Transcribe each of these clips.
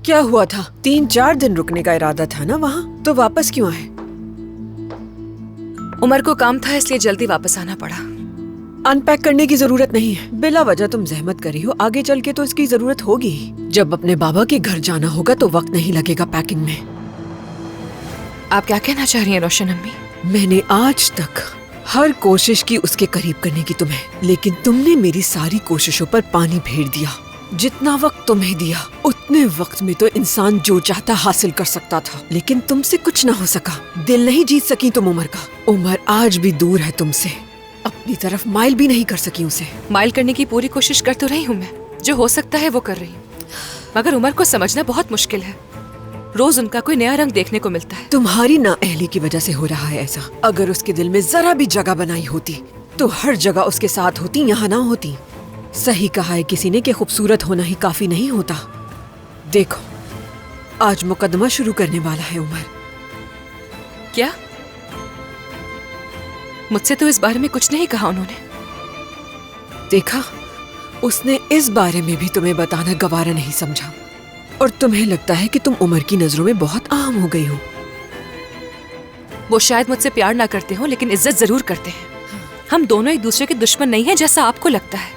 क्या हुआ था? 3-4 दिन रुकने का इरादा था ना वहाँ, तो वापस क्यों आए? उमर को काम था इसलिए जल्दी वापस आना पड़ा। अनपैक करने की जरूरत नहीं है। बिला वजह तुम जहमत करी हो, आगे चल के तो इसकी जरूरत होगी। जब अपने बाबा के घर जाना होगा तो वक्त नहीं लगेगा पैकिंग में। आप क्या कहना चाह रही हैं रोशन अम्मी? मैंने आज तक हर कोशिश की उसके करीब करने की तुम्हें, लेकिन तुमने मेरी सारी कोशिशों पर पानी फेर दिया। जितना वक्त तुम्हें दिया उतने वक्त में तो इंसान जो चाहता हासिल कर सकता था, लेकिन तुमसे कुछ ना हो सका। दिल नहीं जीत सकी तुम उमर का। उमर आज भी दूर है तुमसे, अपनी तरफ माइल भी नहीं कर सकी उसे। माइल करने की पूरी कोशिश कर तो रही हूँ मैं, जो हो सकता है वो कर रही हूँ, मगर उमर को समझना बहुत मुश्किल है। रोज उनका कोई नया रंग देखने को मिलता है। तुम्हारी नाअहली की वजह से हो रहा है ऐसा। अगर उसके दिल में जरा भी जगह बनाई होती तो हर जगह उसके साथ होती, यहाँ ना होती। सही कहा है किसी ने कि खूबसूरत होना ही काफी नहीं होता। देखो, आज मुकदमा शुरू करने वाला है उमर। क्या? मुझसे तो इस बारे में कुछ नहीं कहा उन्होंने। देखा, उसने इस बारे में भी तुम्हें बताना गवारा नहीं समझा, और तुम्हें लगता है कि तुम उमर की नजरों में बहुत आम हो गई हो। वो शायद मुझसे प्यार ना करते हो, लेकिन इज्जत जरूर करते हैं। हम दोनों एक दूसरे के दुश्मन नहीं हैं जैसा आपको लगता है,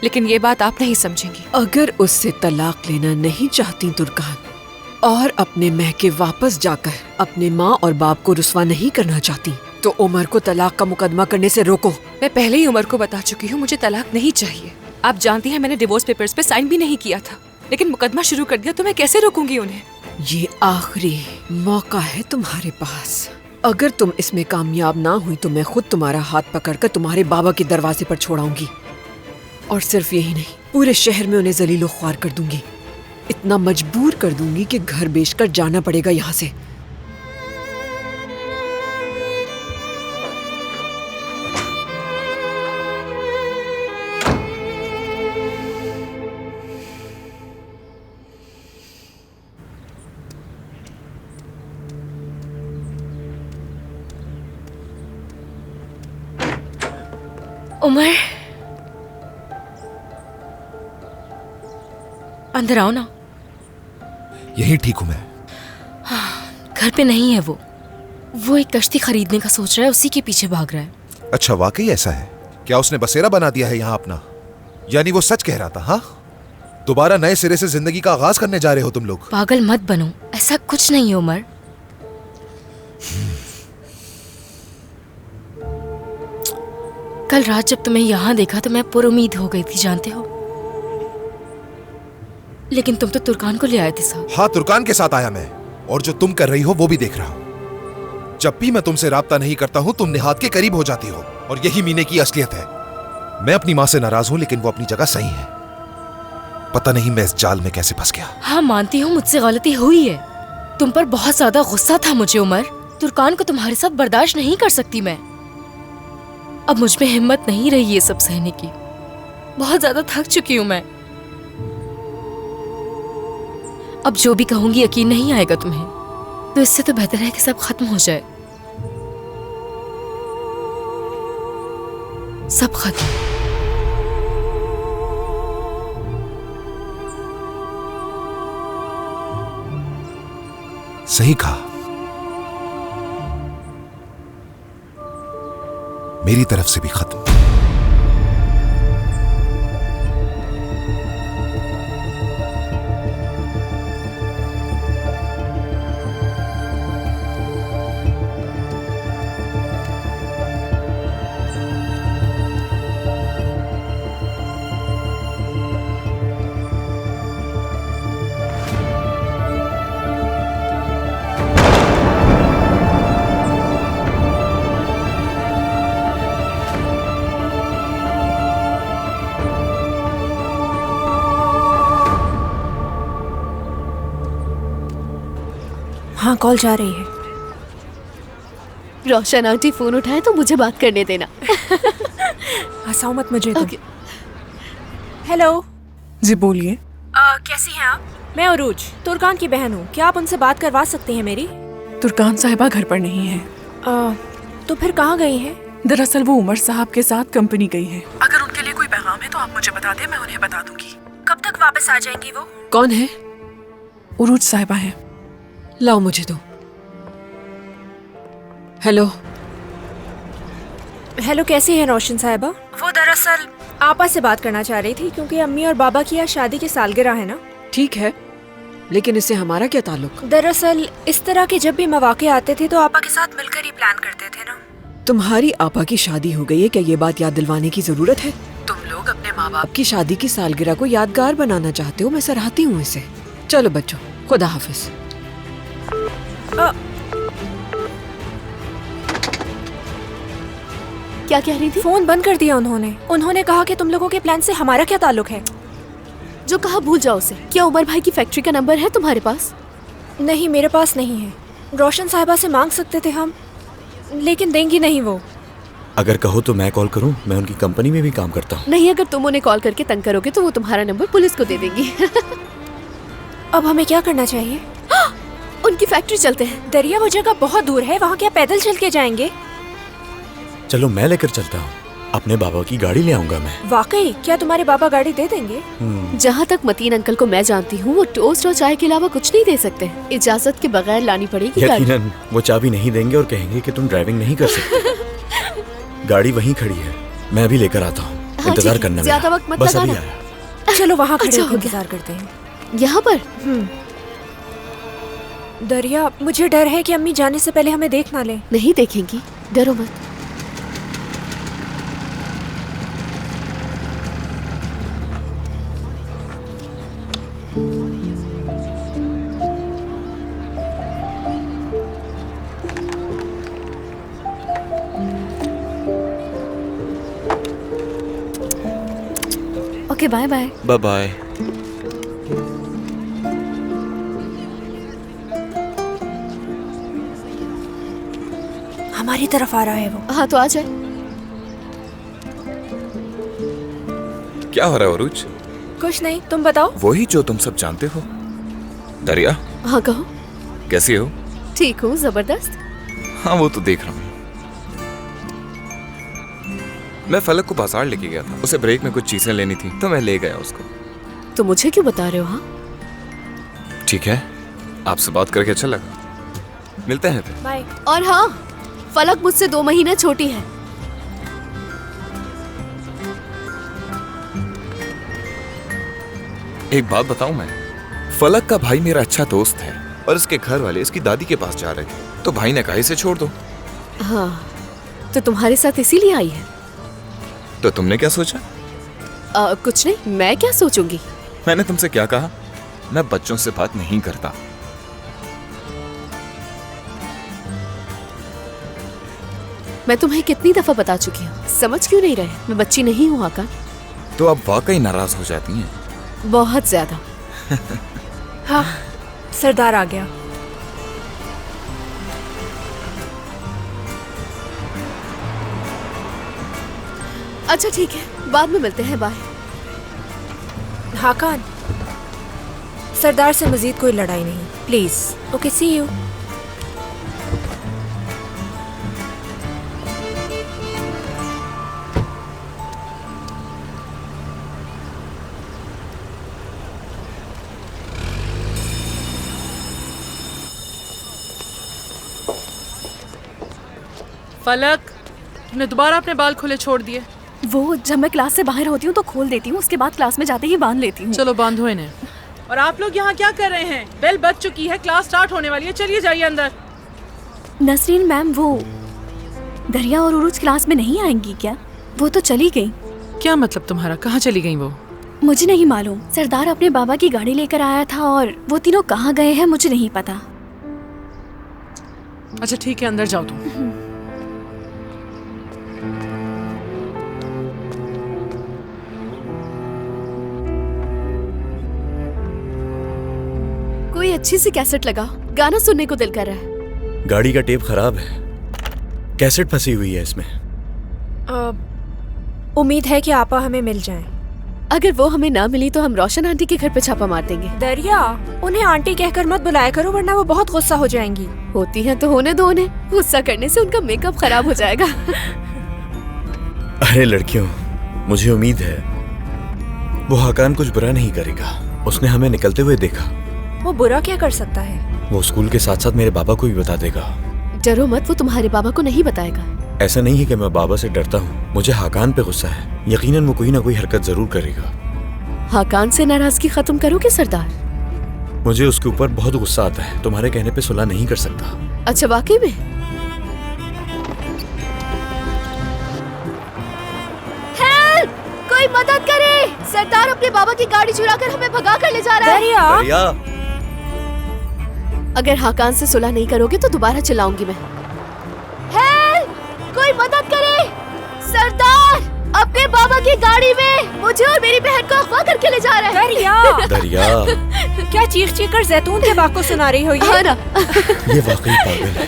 लेकिन ये बात आप नहीं समझेंगी। अगर उससे तलाक लेना नहीं चाहती तुर्कान, और अपने महके वापस जाकर अपने माँ और बाप को रुस्वा नहीं करना चाहती, तो उमर को तलाक का मुकदमा करने से रोको। मैं पहले ही उमर को बता चुकी हूँ मुझे तलाक नहीं चाहिए। आप जानती हैं मैंने डिवोर्स पेपर्स पे साइन भी नहीं किया था, लेकिन मुकदमा शुरू कर दिया तो मैं कैसे रोकूंगी उन्हें? ये आखिरी मौका है तुम्हारे पास। अगर तुम इसमें कामयाब ना हुई तो मैं खुद तुम्हारा हाथ पकड़कर तुम्हारे बाबा के दरवाजे पर छोड़ाऊंगी, और सिर्फ यही नहीं, पूरे शहर में उन्हें जलीलो ख्वार कर दूंगी। इतना मजबूर कर दूंगी कि घर बेचकर जाना पड़ेगा यहाँ से। उमर, अंदर आओ ना। यही ठीक हूँ मैं। घर पे नहीं है वो एक कश्ती खरीदने का सोच रहा है, उसी के पीछे भाग रहा है। अच्छा, वाकई ऐसा है क्या? उसने बसेरा बना दिया है यहाँ अपना? यानी वो सच कह रहा था? हाँ, दोबारा नए सिरे से जिंदगी का आगाज करने जा रहे हो तुम लोग? पागल मत बनो, ऐसा कुछ नहीं है उमर। कल रात जब तुम्हें यहाँ देखा तो मैं पुरुमीद हो गई थी, जानते हो, लेकिन तुम तो तुर्कान को ले आए थे साहब। हाँ, तुर्कान के साथ आया मैं, और जो तुम कर रही हो वो भी देख रहा हूँ। जब भी मैं तुमसे राब्ता नहीं करता हूँ तुम निहात के करीब हो जाती हो, और यही मीने की असलियत है। मैं अपनी माँ से नाराज हूँ, लेकिन वो अपनी जगह सही है। पता नहीं मैं इस जाल में कैसे फंस गया। हाँ, मानती हूँ मुझसे गलती हुई है। तुम पर बहुत ज्यादा गुस्सा था मुझे उमर। तुर्कान को तुम्हारे साथ बर्दाश्त नहीं कर सकती मैं। अब मुझ में हिम्मत नहीं रही ये सब सहने की। बहुत ज्यादा थक चुकी हूँ मैं। अब जो भी कहूंगी यकीन नहीं आएगा तुम्हें, तो इससे तो बेहतर है कि सब खत्म हो जाए। सब खत्म। सही कहा। मेरी तरफ से भी खत्म। हाँ, कॉल जा रही है। रोशन आंटी फोन उठाए तो मुझे बात करने देना। हंसाओ मत मुझे तो। हेलो जी बोलिए। कैसी हैं आप? मैं अरूज, तुर्कान की बहन हूँ। क्या आप उनसे बात करवा सकती हैं मेरी? तुर्कान साहिबा घर पर नहीं है। तो फिर कहाँ गई हैं? दरअसल वो उमर साहब के साथ कंपनी गई है। अगर उनके लिए कोई पैगाम है तो आप मुझे बता दें, मैं उन्हें बता दूंगी। कब तक वापस आ जाएंगी वो? कौन है? उरूज साहिबा है। लाओ मुझे दो। हेलो। हेलो, कैसी है रोशन साहिबा? वो दरअसल आपा से बात करना चाह रही थी क्योंकि अम्मी और बाबा की आज शादी की सालगिरह है ना। ठीक है, लेकिन इससे हमारा क्या ताल्लुक? दरअसल इस तरह के जब भी मौके आते थे तो आपा के साथ मिलकर ही प्लान करते थे ना। तुम्हारी आपा की शादी हो गई है, क्या ये बात याद दिलवाने की जरूरत है? तुम लोग अपने माँ बाप की शादी की सालगिरह को यादगार बनाना चाहते हो, मैं सराहती हूँ इसे। चलो बच्चों, खुदा हाफिज। क्या कह रही थी? फोन बंद कर दिया उन्होंने कहा कि तुम लोगों के प्लान से हमारा क्या ताल्लुक है। जो कहा भूल जाओ उसे। क्या उमर भाई की फैक्ट्री का नंबर है तुम्हारे पास? नहीं, मेरे पास नहीं है। रोशन साहिबा से मांग सकते थे हम, लेकिन देंगी नहीं वो। अगर कहो तो मैं कॉल करूं, मैं उनकी कंपनी में भी काम करता हूं। नहीं, अगर तुम उन्हें कॉल करके तंग करोगे तो वो तुम्हारा नंबर पुलिस को दे देंगी। अब हमें क्या करना चाहिए? उनकी फैक्ट्री चलते हैं। दरिया, वो जगह बहुत दूर है, वहाँ क्या पैदल चल के जाएंगे? चलो मैं लेकर चलता हूँ, अपने बाबा की गाड़ी ले आऊंगा मैं। वाकई? क्या तुम्हारे बाबा गाड़ी दे देंगे? जहाँ तक मतीन अंकल को मैं जानती हूँ, वो टोस्ट और चाय के अलावा कुछ नहीं दे सकते। इजाजत के बगैर लानी पड़ेगी गाड़ी। यकीनन वो चाबी नहीं देंगे और कहेंगे कि तुम ड्राइविंग नहीं कर सकते। गाड़ी वहीं खड़ी है, मैं अभी लेकर आता हूँ। हाँ, इंतजार ठीक है, करना ज्यादा मेरा। वक्त मत बस अभी लगाना। आया। चलो वहाँ खड़े अच्छा होकर हो गया। इंतजार करते हैं। यहाँ पर दरिया, मुझे डर है कि अम्मी जाने से पहले हमें देख ना ले। नहीं देखेंगी, डरो मत। Okay, bye bye. Bye bye. हमारी तरफ आ रहा है वो। हाँ तो आ जाए। क्या हो रहा है अरूज? कुछ नहीं, तुम बताओ। वही जो तुम सब जानते हो। दरिया, हाँ कहो। कैसी हो? ठीक हूँ, जबरदस्त। हाँ, वो तो देख रहा हूँ। मैं फलक को बाजार लेके गया था, उसे ब्रेक में कुछ चीजें लेनी थी तो मैं ले गया उसको। तो मुझे क्यों बता रहे हो? हाँ ठीक है, आपसे बात करके अच्छा लगा। मिलते हैं फिर। बाय। और हाँ, फलक मुझसे 2 महीने छोटी है। एक बात बताऊं, मैं फलक का भाई मेरा अच्छा दोस्त है और इसके घर वाले इसकी दादी के पास जा रहे थे, तो भाई ने कहा इसे छोड़ दो। हाँ, तो तुम्हारे साथ इसीलिए आई है? तो तुमने क्या सोचा? कुछ नहीं, मैं क्या सोचूंगी। मैंने तुमसे क्या कहा? मैं बच्चों से बात नहीं करता। मैं तुम्हें कितनी दफा बता चुकी हूँ, समझ क्यों नहीं रहे? मैं बच्ची नहीं हूँ आका। तो अब वाकई नाराज हो जाती हैं। बहुत ज्यादा। हाँ, सरदार आ गया। अच्छा ठीक है, बाद में मिलते हैं, बाय। हाकान, सरदार से मजीद कोई लड़ाई नहीं, प्लीज। Okay, C you. फलक, तुमने दोबारा अपने बाल खुले छोड़ दिए। वो जब मैं क्लास से बाहर होती हूँ तो खोल देती हूँ, उसके बाद क्लास में जाते ही बांध लेती हूँ। चलो बांधो इन्हें। और आप लोग यहाँ क्या कर रहे हैं? बेल बज चुकी है, क्लास स्टार्ट होने वाली है, चलिए जाइए अंदर। नसरीन मैम, वो दरिया और उरूज क्लास में नहीं आएंगी क्या? वो तो चली गई। क्या मतलब तुम्हारा? कहाँ चली गई वो? मुझे नहीं मालूम। सरदार अपने बाबा की गाड़ी लेकर आया था और वो तीनों कहाँ गए हैं मुझे नहीं पता। अच्छा ठीक है, अंदर जाओ तुम। कोई अच्छी सी कैसेट लगाओ, गाना सुनने को दिल कर रहा है। गाड़ी का टेप खराब है, कैसेट फंसी हुई है इसमें। उम्मीद है कि आपा हमें मिल जाएं। अगर वो हमें ना मिली तो हम रोशन आंटी के घर पे छापा मार देंगे। दरिया, उन्हें आंटी कहकर मत बुलाया करो वरना वो बहुत गुस्सा हो जाएंगी। होती है तो होने दो उन्हें, गुस्सा करने से उनका मेकअप खराब हो जाएगा। अरे लड़कियों, मुझे उम्मीद है वो हाकान कुछ बुरा नहीं करेगा। उसने हमें निकलते हुए देखा वो बुरा क्या कर सकता है? वो स्कूल के साथ साथ मेरे बाबा को भी बता देगा। डरो मत, वो तुम्हारे बाबा को नहीं बताएगा। ऐसा नहीं है कि मैं बाबा से डरता हूँ, मुझे हाकान पे गुस्सा है। यकीनन वो कोई ना कोई हरकत जरूर करेगा। हाकान से नाराजगी खत्म करोगे सरदार? मुझे उसके ऊपर बहुत गुस्सा आता है, तुम्हारे कहने पे सुलह नहीं कर सकता। अच्छा वाकई में? हेल्प! कोई मदद करे! सरदार अपने बाबा की गाड़ी चुरा कर हमें भगा कर ले जा रहा है। दरिया! अगर हाकान से सुलह नहीं करोगे तो दोबारा चिल्लाऊंगी मैं। हेल्प! कोई मदद करे! सरदार अपने बाबा की गाड़ी में मुझे और मेरी बहन को अगवा करके ले जा रहा है। दरिया! दरिया! क्या चीख चीख कर जैतून के बाग को सुना रही हो ये? हाँ ना। ये वाकई पागल है।